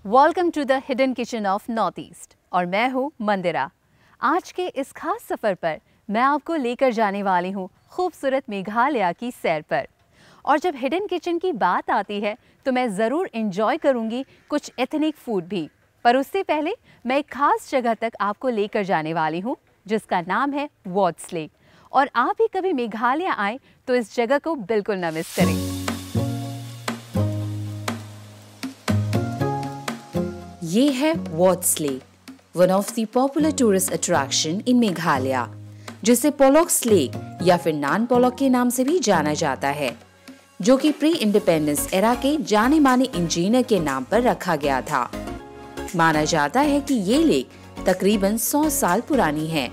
Welcome to the hidden kitchen of north east और मैं हूँ मंदिरा। आज के इस खास सफ़र पर मैं आपको लेकर जाने वाली हूँ खूबसूरत मेघालय की सैर पर। और जब हिडन किचन की बात आती है तो मैं ज़रूर इंजॉय करूँगी कुछ एथनिक फूड भी। पर उससे पहले मैं एक खास जगह तक आपको लेकर जाने वाली हूँ जिसका नाम है वार्ड्स लेक। और आप भी कभी मेघालय आए तो इस जगह को बिल्कुल न मिस करें। ये है Ward's lake, one of the popular tourist attraction in Meghalaya, जिसे पोलॉक्स लेक या फिर नान पोलॉक के नाम से भी जाना जाता है, जो कि प्री इंडिपेंडेंस एरा के जाने माने इंजीनियर के नाम पर रखा गया था। माना जाता है कि ये लेक तकरीबन 100 साल पुरानी है।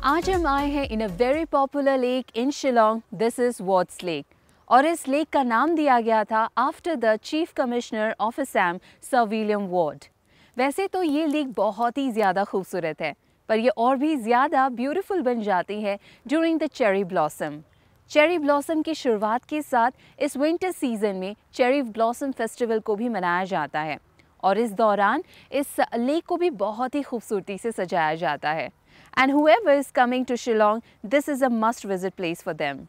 आज हम आए हैं in a very popular lake in Shillong. This is Ward's lake और इस लेक का नाम दिया गया था after the chief commissioner of Assam sir William Ward. वैसे तो ये लेक बहुत ही ज़्यादा खूबसूरत है, पर यह और भी ज़्यादा ब्यूटीफुल बन जाती है during the cherry blossom. Cherry blossom की शुरुआत के साथ इस विंटर सीजन में चेरी ब्लॉसम फेस्टिवल को भी मनाया जाता है और इस दौरान इस लेक को भी बहुत ही खूबसूरती से सजाया जाता है। And whoever is coming to Shillong, this is a must-visit place for them.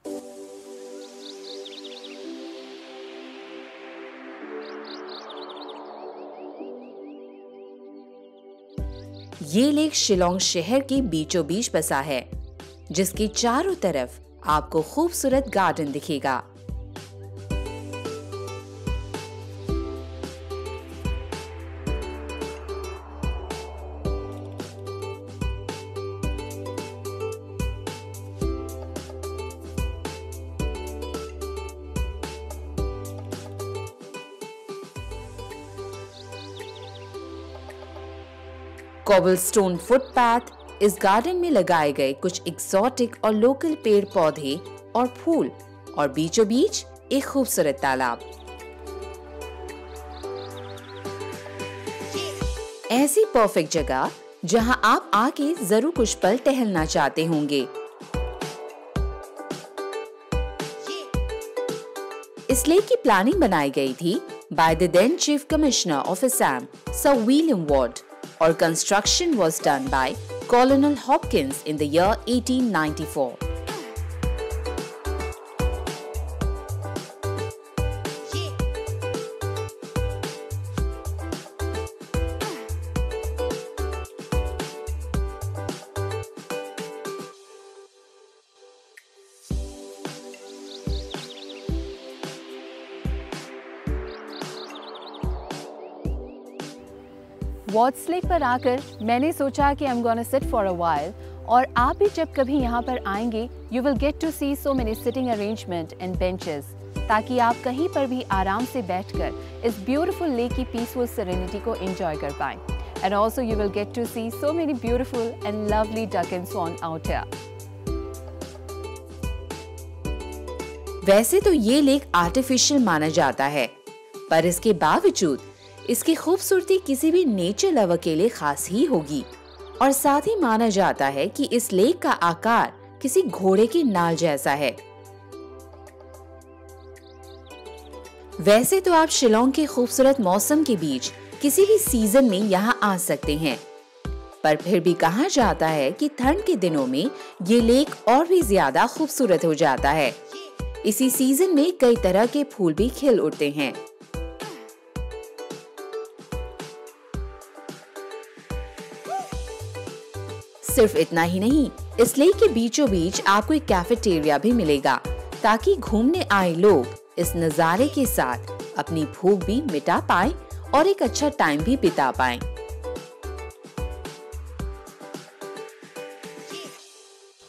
ये लेक शिलोंग शहर के बीचों बीच बसा है, जिसके चारों तरफ आपको खूबसूरत गार्डन दिखेगा। कॉबलस्टोन फुटपाथ, इस गार्डन में लगाए गए कुछ एक्सोटिक और लोकल पेड़ पौधे और फूल, और बीचों बीच एक खूबसूरत तालाब। ऐसी परफेक्ट जगह जहां आप आके जरूर कुछ पल टहलना चाहते होंगे। इस लेक की प्लानिंग बनाई गई थी by the then chief commissioner of Assam sir William Ward, or construction was done by Colonel Hopkins in the year 1894. Ward's lake पर आकर मैंने सोचा कि I'm gonna sit for a while, और आप भी जब कभी यहाँ पर आएंगे you will get to see so many sitting arrangement and benches, ताकि आप कहीं पर भी आराम से बैठकर इस ब्यूटीफुल लेक की पीसफुल सेरेनिटी को एंजॉय कर पाएं। And also you will get to see so many beautiful and lovely duck and swan out here. वैसे तो ये लेक आर्टिफिशियल माना जाता है, पर इसके बावजूद इसकी खूबसूरती किसी भी नेचर लवर के लिए खास ही होगी। और साथ ही माना जाता है कि इस लेक का आकार किसी घोड़े की नाल जैसा है। वैसे तो आप शिलोंग के खूबसूरत मौसम के बीच किसी भी सीजन में यहाँ आ सकते हैं, पर फिर भी कहा जाता है कि ठंड के दिनों में ये लेक और भी ज्यादा खूबसूरत हो जाता है। इसी सीजन में कई तरह के फूल भी खिल उठते हैं। सिर्फ इतना ही नहीं, इस लेक के बीचों बीच आपको एक कैफेटेरिया भी मिलेगा, ताकि घूमने आए लोग इस नज़ारे के साथ अपनी भूख भी मिटा पाएं और एक अच्छा टाइम भी बिता पाएं।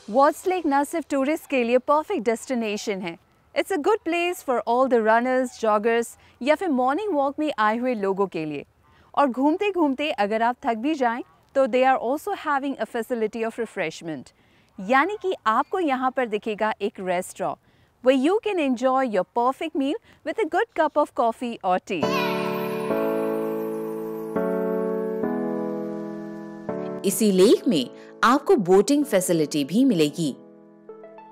वार्ड्स लेक न सिर्फ टूरिस्ट के लिए परफेक्ट डेस्टिनेशन है, it's a good place for all the runners, joggers या फिर मॉर्निंग वॉक में आए हुए लोगों के लिए। और घूमते घूमते अगर आप थक भी जाएं तो they are also having a facility of refreshment, यानी कि आपको यहाँ पर दिखेगा एक restaurant where you can enjoy your perfect meal with a good cup of coffee or tea. इसी लेक में आपको बोटिंग फैसिलिटी भी मिलेगी,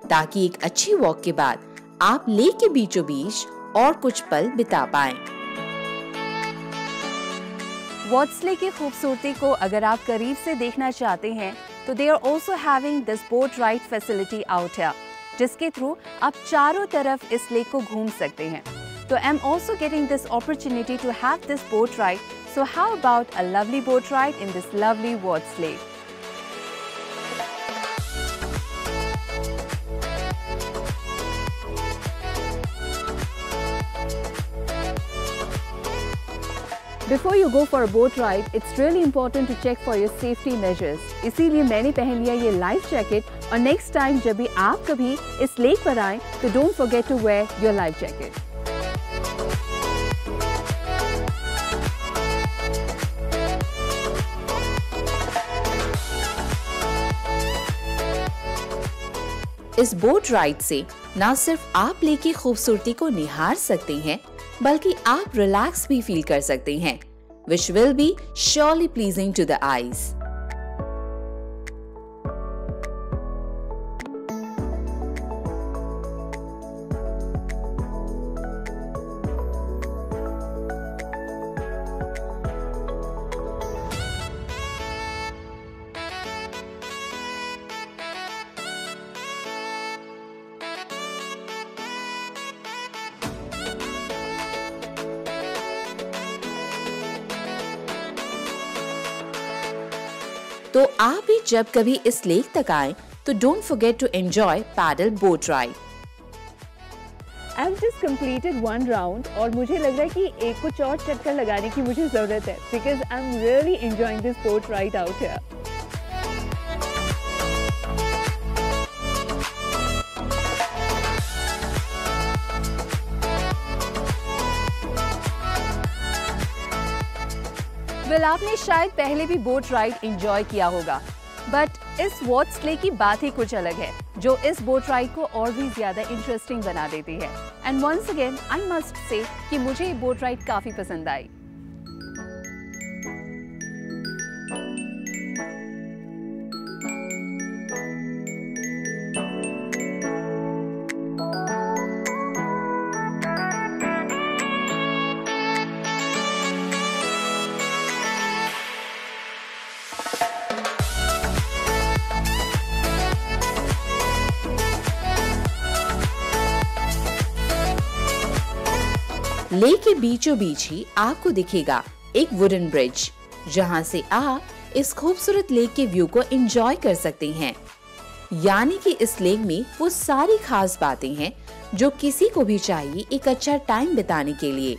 ताकि एक अच्छी वॉक के बाद आप लेक के बीचों बीच और कुछ पल बिता पाएं। वॉट्स लेक की खूबसूरती को अगर आप करीब से देखना चाहते हैं तो they are also having this boat ride facility out here, जिसके थ्रू आप चारों तरफ इस लेक को घूम सकते हैं। तो I am also getting this opportunity to have this boat ride, so how about a lovely boat ride in this lovely Ward's lake. Before you go for a boat ride, it's really important to check for your safety measures. इसीलिए मैंने पहन लिया ये life jacket, और next time जब भी आप कभी इस लेक पर आएं तो don't forget to wear your life jacket. इस बोट राइड से न सिर्फ आप लेक की खूबसूरती को निहार सकते हैं, बल्कि आप रिलैक्स भी फील कर सकते हैं, which will be surely pleasing to the eyes. तो आप भी जब कभी इस लेक तक आए तो don't forget to enjoy paddle boat ride. I have just completed one round और मुझे लग रहा है कि एक कुछ और चक्कर लगाने की मुझे जरूरत है, because I am really enjoying this boat ride out here. Well, आपने शायद पहले भी बोट राइड एंजॉय किया होगा, बट इस वॉट्स लेक की बात ही कुछ अलग है, जो इस बोट राइड को और भी ज्यादा इंटरेस्टिंग बना देती है। And once again I must say कि मुझे ये बोट राइड काफी पसंद आई। लेक के बीचों बीच ही आपको दिखेगा एक वुडन ब्रिज, जहां से आप इस खूबसूरत लेक के व्यू को एंजॉय कर सकते हैं। यानी कि इस लेक में वो सारी खास बातें हैं जो किसी को भी चाहिए एक अच्छा टाइम बिताने के लिए।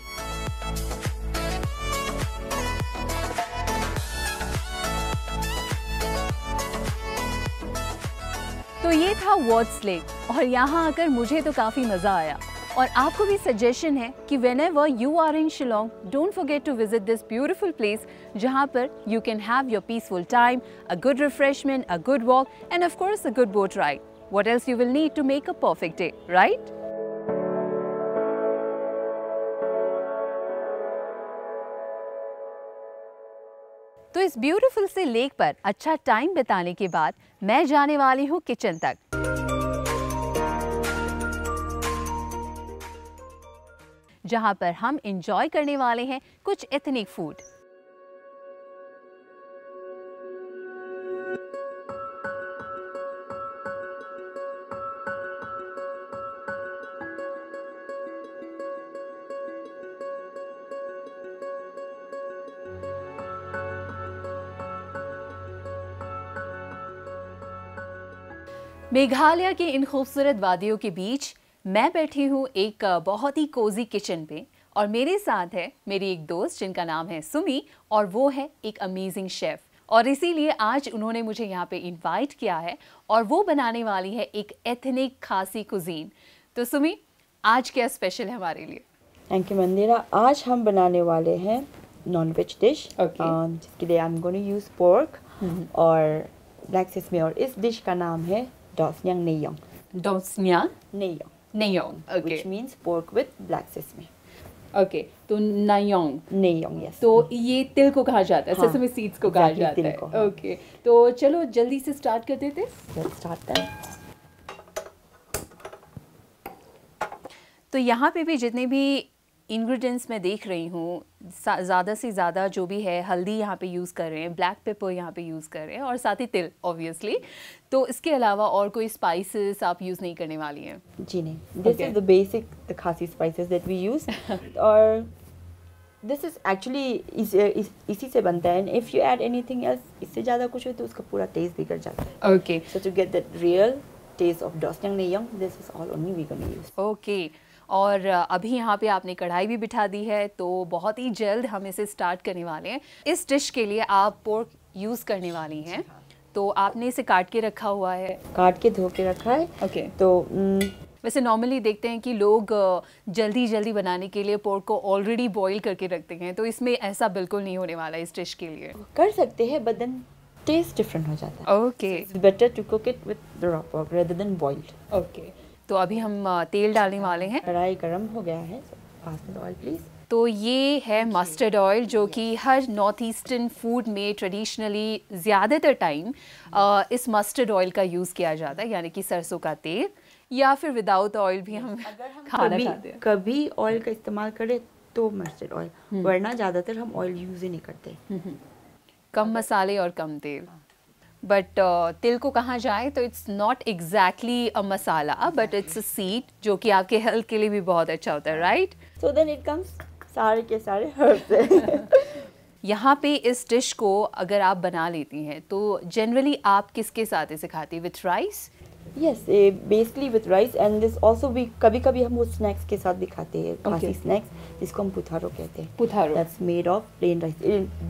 तो ये था वॉट्स लेक, और यहाँ आकर मुझे तो काफी मजा आया। और आपको भी सजेशन है कि whenever you are in Shillong, don't forget to visit this beautiful place, जहाँ पर you can have your peaceful time, a good refreshment, a good walk, and of course a good boat ride. What else you will need to make a perfect day, right? तो इस beautiful से lake पर अच्छा time बिताने के बाद मैं जाने वाली हूँ किचन तक। जहां पर हम एंजॉय करने वाले हैं कुछ एथनिक फूड। मेघालय के इन खूबसूरत वादियों के बीच मैं बैठी हूँ एक बहुत ही कोजी किचन पे, और मेरे साथ है मेरी एक दोस्त जिनका नाम है सुमी, और वो है एक अमेजिंग शेफ, और इसीलिए आज उन्होंने मुझे यहाँ पे इनवाइट किया है और वो बनाने वाली है एक एथनिक खासी कुजीन। तो सुमी, आज क्या स्पेशल है हमारे लिए? Thank you Mandira. आज हम बनाने वाले हैं नॉन-वेज डिश जिसके लिए I am going to use pork और ब्लैक सेसमे, और इस डिश का नाम है Dohsniang Neiiong. Dohsniang Neiiong, Neiiong, okay, which means pork with black sesame। Okay, तो नायोंग, नेयोंग, यस। तो ये तिल को कहा जाता है, हाँ, सेसमे सीड्स को कहा exactly, जाता तिल है, को, हाँ। ओके। तो चलो जल्दी से स्टार्ट कर देते हैं। Let's start that। तो यहाँ पे भी जितने भी इंग्रेडिएंट्स मैं देख रही हूँ, ज़्यादा से ज़्यादा जो भी है, हल्दी यहाँ पे यूज़ कर रहे हैं, ब्लैक पेपर यहाँ पे यूज़ कर रहे हैं, और साथ ही तिल ऑब्वियसली। तो इसके अलावा और कोई स्पाइसेस आप यूज़ नहीं करने वाली हैं? जी नहीं, this is the basic the खासी स्पाइसेस दैट वी यूज, और दिस इज एक्चुअली इसी से बनता है। And if you add anything else, इससे ज़्यादा कुछ हो तो उसका पूरा टेस्ट बिगड़ जाता है। Okay, so to get that real taste of Dohsniang Neiiong, this is all only we gonna use. Okay. और अभी यहाँ पे आपने कढ़ाई भी बिठा दी है, तो बहुत ही जल्द हम इसे स्टार्ट करने वाले हैं। इस डिश के लिए आप पोर्क यूज़ करने वाली हैं, तो आपने इसे काट के रखा हुआ है? काट के धो के रखा है। ओके। तो वैसे नॉर्मली देखते हैं कि लोग जल्दी जल्दी बनाने के लिए पोर्क को ऑलरेडी बॉईल करके रखते हैं, तो इसमें ऐसा बिल्कुल नहीं होने वाला इस डिश के लिए। कर सकते हैं, बट देन टेस्ट डिफरेंट हो जाता है। Okay, it's better to cook it with the raw pork rather than boiled. Okay. तो अभी हम तेल डालने वाले हैं। कढ़ाई गरम हो गया है, पास में ऑयल प्लीज। तो ये है मस्टर्ड ऑयल, जो कि हर नॉर्थ ईस्टर्न फूड में ट्रेडिशनली ज़्यादातर टाइम इस मस्टर्ड ऑयल का यूज़ किया जाता है, यानी कि सरसों का तेल, या फिर विदाउट ऑयल भी हम खाना खाते हैं। कभी ऑयल का इस्तेमाल करें तो मस्टर्ड ऑयल, वरना ज़्यादातर हम ऑयल यूज़ ही नहीं करते। कम मसाले और कम तेल। बट तिल को कहा जाए तो it's not exactly a masala, but it's a seed, जो कि आपके हेल्थ के लिए भी बहुत अच्छा होता है, right? So then it comes सारे के सारे हर्ब्स। यहाँ पे इस डिश को अगर आप बना लेती हैं, तो जनरली आप किसके साथ इसे खाती हैं? With rice? Yes, basically with rice, and this also भी कभी कभी हम वो स्नैक्स के साथ भी खाते हैं। खासी स्नैक्स, जिसको हम पुथारो कहते हैं। Putharo, that's made of plain rice.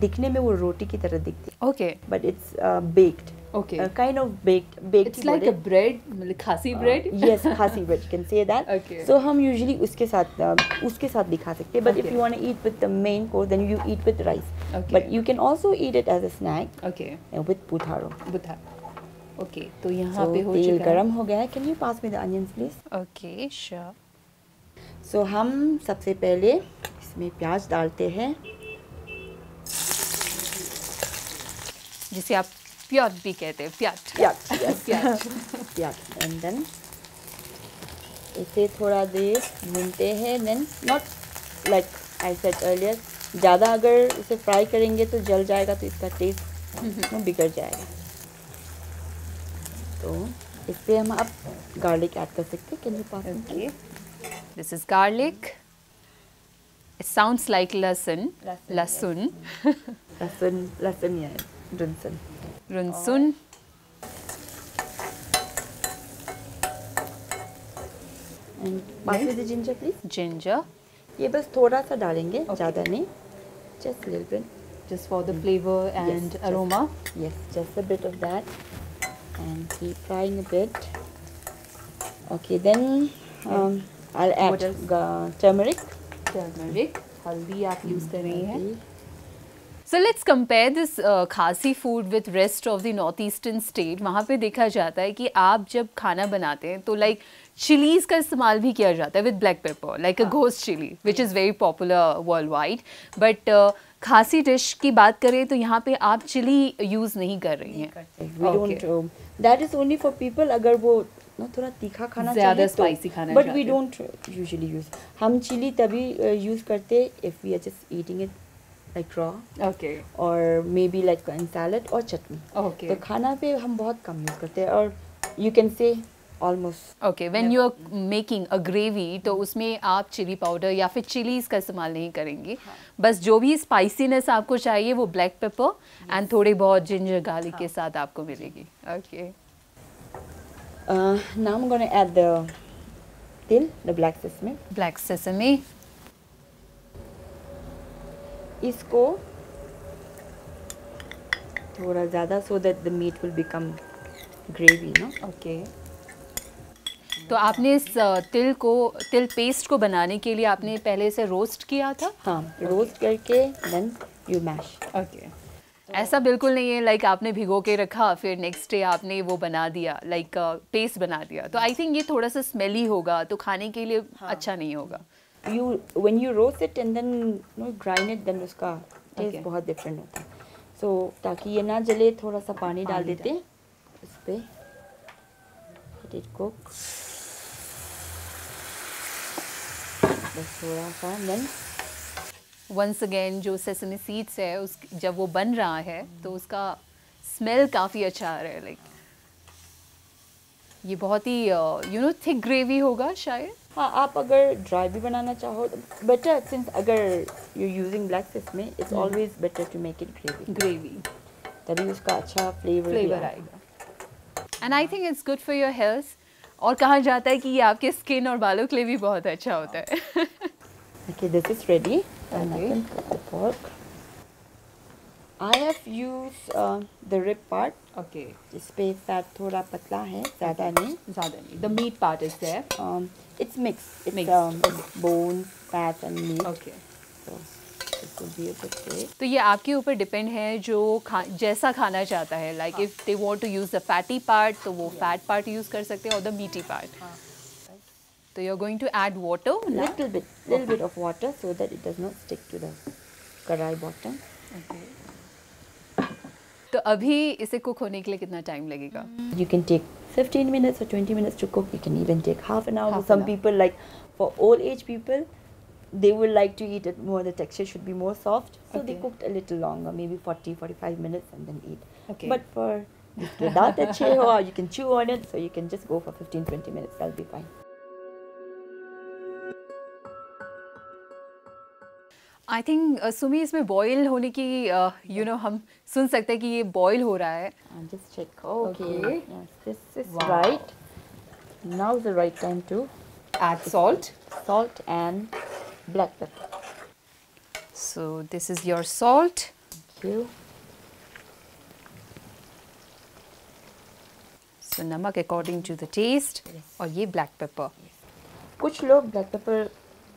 दिखने में वो रोटी की तरह दिखती है, okay, but it's baked, okay, kind of baked. It's like a bread, मतलब Khasi bread. Yes, Khasi bread, you can say that. Okay. So हम यूजुअली उसके साथ भी खा सकते हैं, but if you want to eat with the main course, then you eat with rice, but you can also eat it as a snack okay, with putharo. Putharo, okay. तो यहाँ पे हो तेल चुका है। गरम हो गया है। Can you pass me the onions please? Okay, sure. So हम सबसे पहले इसमें प्याज डालते हैं, जिसे आप प्याज भी कहते हैं, प्याज। प्याज, एंड देन इसे थोड़ा देर भूनते हैं। Then not like I said earlier, ज़्यादा अगर इसे फ्राई करेंगे तो जल जाएगा, तो इसका टेस्ट बिगड़ जाएगा। तो इस पर हम अब गार्लिक ऐड कर सकते हैं। Can you pass? Okay, this is garlic. It sounds like लहसुन, लहसुन, लहसुन या रुनसन। रुनसुन। And pass me the ginger please. Ginger, ये बस थोड़ा सा डालेंगे, ज़्यादा नहीं, just little bit, just for the flavor and Yes, aroma. Yes, just a bit of that, and keep frying a bit. Okay, then I'll What add else? turmeric. Turmeric, हल्दी आप use कर रही हैं। So let's compare this खासी food with rest of the north eastern state. वहाँ पे देखा जाता है कि आप जब खाना बनाते हैं तो like चिलीज का इस्तेमाल भी किया जाता है with black pepper, like a ghost chili, which is very popular worldwide. But खासी डिश की बात करें तो यहाँ पे आप चिली यूज़ नहीं कर रही हैं। We don't. That is only for people अगर वो ना थोड़ा तीखा खाना ज़्यादा चाहे तो, spicy खाना but चाहते we don't usually use. हम चिली तभी use करते if we are just eating it like raw, Okay. or maybe like in salad or chutney. Okay. तो खाना पे हम बहुत कम यूज़ करते हैं, और you can say almost. Okay, when you are making a gravy तो उसमें आप चिली पाउडर या फिर चिलीज का इस्तेमाल नहीं करेंगे। बस जो भी स्पाइसीनेस आपको चाहिए वो ब्लैक पेपर एंड थोड़े बहुत जिंजर गार्लिक के साथ आपको मिलेगी। Okay. Now I'm gonna add the til, the black sesame. Black sesame. इसको थोड़ा ज़्यादा so that the meat will become gravy, no? Okay. तो आपने इस तिल पेस्ट को बनाने के लिए आपने पहले से रोस्ट किया था? हाँ, रोस्ट करके देन यू मैश। ओके। ऐसा बिल्कुल नहीं है लाइक आपने भिगो के रखा फिर नेक्स्ट डे आपने वो बना दिया लाइक पेस्ट बना दिया, तो आई थिंक ये थोड़ा सा स्मेली होगा तो खाने के लिए अच्छा नहीं होगा। When you roast it and then grind it then उसका टेस्ट बहुत डिफरेंट होता है। सो ताकि ये ना जले थोड़ा सा पानी डाल देते हैं इस पे, लेट इट कुक बस थोड़ा सा। देन वंस अगेन जो सेसमी सीड्स है उस जब वो बन रहा है तो उसका स्मेल काफ़ी अच्छा आ रहा है। लाइक ये बहुत ही थिक ग्रेवी होगा शायद। हाँ, आप अगर ड्राई भी बनाना चाहो तो बेटर, सिंस अगर you using black sesame it's always better to make it gravy, तभी उसका अच्छा फ्लेवर आएगा। And I think it's good for your health, और कहा जाता है कि ये आपके स्किन और बालों के लिए भी बहुत अच्छा होता है। Okay, this is ready. And I can cut the pork. I have used the rib part. Okay, जिस पे फैट थोड़ा पतला है, ज़्यादा नहीं। The meat part is there. It's mixed. It's bones, fat and meat. Okay, So this will be a good way. तो ये आपके ऊपर डिपेंड है जो जैसा खाना चाहता है। Like if they want to use the fatty part तो वो फैट पार्ट यूज कर सकते हैं और द मीटी पार्ट। तो you are going to add water, Little bit of water so that it does not stick to the karai bottom. तो अभी इसे कुक होने के लिए कितना टाइम लगेगा? You can take 15 minutes or 20 minutes to cook. You can even take half an hour. Half Some an hour. people, like for old age people, they will like to eat it more. The texture should be more soft. So they Okay. cooked a little longer, maybe 40-45 minutes and then eat. Okay. But for without the cheho, you can chew on it. So you can just go for 15-20 minutes. That'll be fine. I think सुमी इसमें boil होने की हम सुन सकते हैं कि ये boil हो रहा है। Just check. Okay. Okay. Yes, this is Wow. right. Now is the right time to Add salt. salt and black pepper. So this is your salt. Thank you. So नमक according to the taste. Yes. और ये black pepper. कुछ लोग black pepper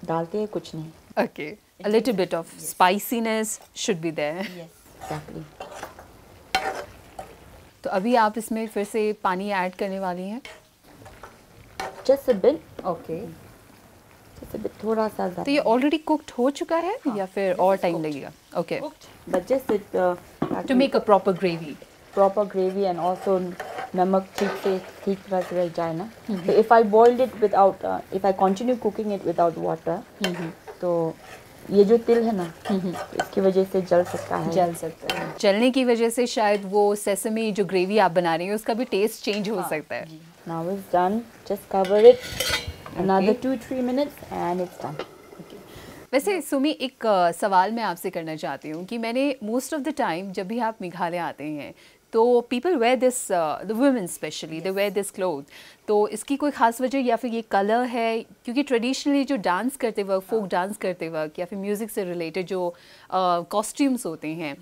डालते हैं, कुछ नहीं। Okay. A little bit of spiciness should be there. Exactly. तो अभी आप इसमें फिर से पानी ऐड करने वाली हैं? Just a bit. Okay. Just a bit. थोड़ा सा ज़्यादा। तो ये ऑलरेडी कुक्ड हो चुका है या फिर और टाइम लगेगा? Okay. But just it To make a proper gravy. proper gravy and also नमक ठीक तरह से रह जाए ना। So if I boiled it without, if I continue cooking it without water, तो ये जो तिल है ना, इसकी वजह से जल सकता है। जल सकता है। जलने की वजह से शायद वो सेसमी जो ग्रेवी आप बना रही हैं उसका भी टेस्ट चेंज हो सकता है। Now it's done. Just cover it another 2-3 minutes and it's done. वैसे सुमी एक सवाल मैं आपसे करना चाहती हूँ कि मैंने मोस्ट ऑफ द टाइम जब भी आप मेघालय आते हैं तो people wear this, the women specially they wear this cloth, तो इसकी कोई ख़ास वजह या फिर ये कलर है? क्योंकि ट्रेडिशनली जो डांस करते वक्त, फोक डांस करते वक्त या फिर म्यूज़िक से रिलेटेड जो कॉस्ट्यूम्स होते हैं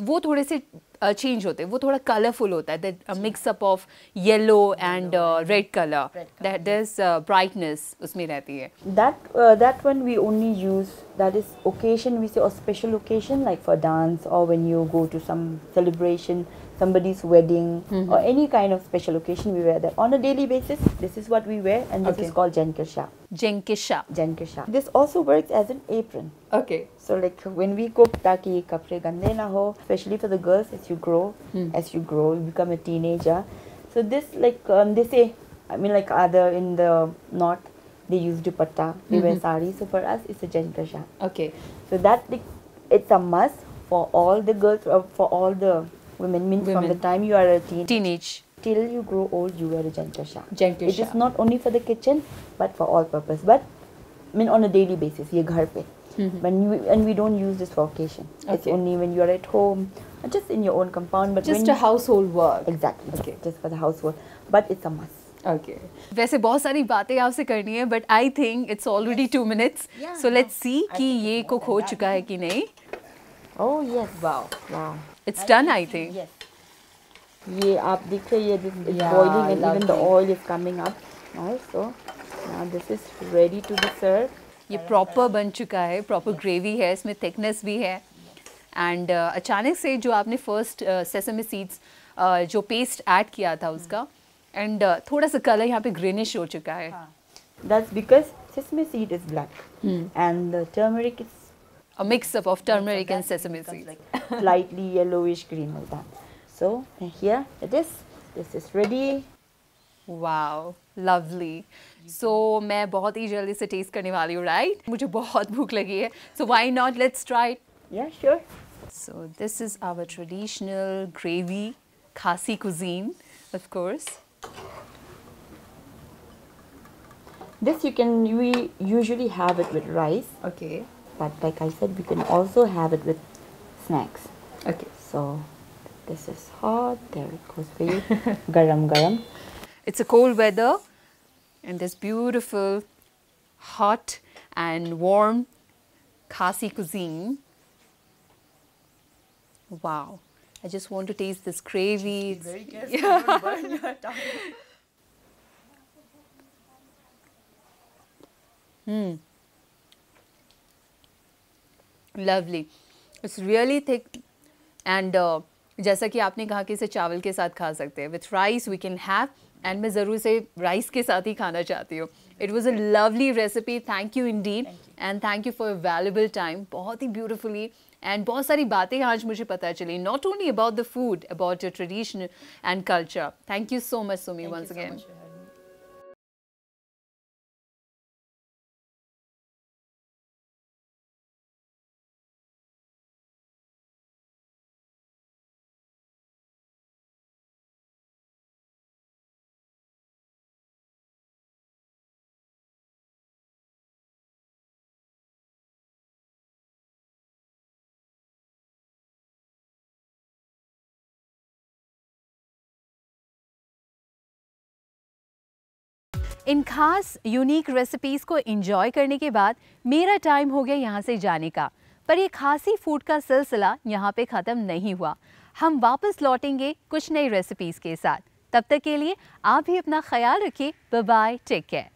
वो थोड़े से चेंज होते हैं, वो थोड़ा कलरफुल होता है, that mix up of yellow and red colour, that there is brightness उसमें रहती है। That one we only use, that is occasion, we say, or special occasion, like for dance or when you go to some celebration, somebody's wedding or any kind of special occasion, we wear that. On a daily basis, this is what we wear, and this is called jenkisha. जेंकिशा। This also works as an apron. Okay. So like when we cook, ताकि कपड़े गंदे ना हो, especially for the girls, as you grow, you become a teenager. So this, like they say, I mean, like other in the north, they use dupatta, they wear sari. So for us, it's a jenkisha. Okay. So that, like, it's a must for all the girls, for all the women. Means from the time you are a teenage till you grow old, you wear a jenkisha. Jenkisha. It is not only for the kitchen, but for all purpose. But I mean, on a daily basis, ये घर पे. And we don't use this for occasion. It's Okay. only when you are at home, just in your own compound. But just when a household work. exactly, Okay. just for the household. But it's a must. Okay. वैसे बहुत सारी बातें आपसे करनी है but I think it's already 2 minutes, so let's see कि ये cook हो चुका है कि नहीं। Oh yes. Wow. It's done I think. Yes. ये आप देख रहे हैं, this is Yeah, boiling and even the lovely. oil is coming up. Nice. So now this is ready to be served. ये प्रॉपर बन चुका है, प्रॉपर ग्रेवी है, इसमें थिकनेस भी है एंड अचानक से जो आपने फर्स्ट सेसमी सीड्स जो पेस्ट ऐड किया था उसका एंड थोड़ा सा कलर यहाँ पे ग्रीनिश हो चुका है. That's because sesame seed is black and the turmeric is A mix up of turmeric and sesame seeds. slightly yellowish green like that. So here it is. This is ready. Wow, lovely. So मैं बहुत ही जल्दी से test करने वाली हूँ, right? मुझे बहुत भूख लगी है. So why not? Let's try it. Yeah, sure. So this is our traditional gravy, Khasi cuisine, of course. This we usually have it with rice, Okay. but like I said, we can also have it with snacks. Okay. So this is hot. There it goes for you. Garam garam. It's a cold weather and this beautiful, hot and warm Khasi cuisine. Wow. I just want to taste this gravy. It's Very careful. Don't burn your tongue. lovely. It's really thick and जैसा कि आपने कहा कि इसे चावल के साथ खा सकते हैं. With rice we can have and मैं ज़रूर से राइस के साथ ही खाना चाहती हूँ. It was a lovely recipe. Thank you indeed. And thank you for your valuable time. बहुत ही beautifully and बहुत सारी बातें आज मुझे पता चली. Not only about the food, about your tradition and culture. Thank you so much, Sumi, once again. इन खास unique recipes को एंजॉय करने के बाद मेरा टाइम हो गया यहाँ से जाने का. पर ये खासी फूड का सिलसिला यहाँ पे ख़त्म नहीं हुआ. हम वापस लौटेंगे कुछ नई रेसिपीज़ के साथ. तब तक के लिए आप भी अपना ख्याल रखिए. Bye bye, take care.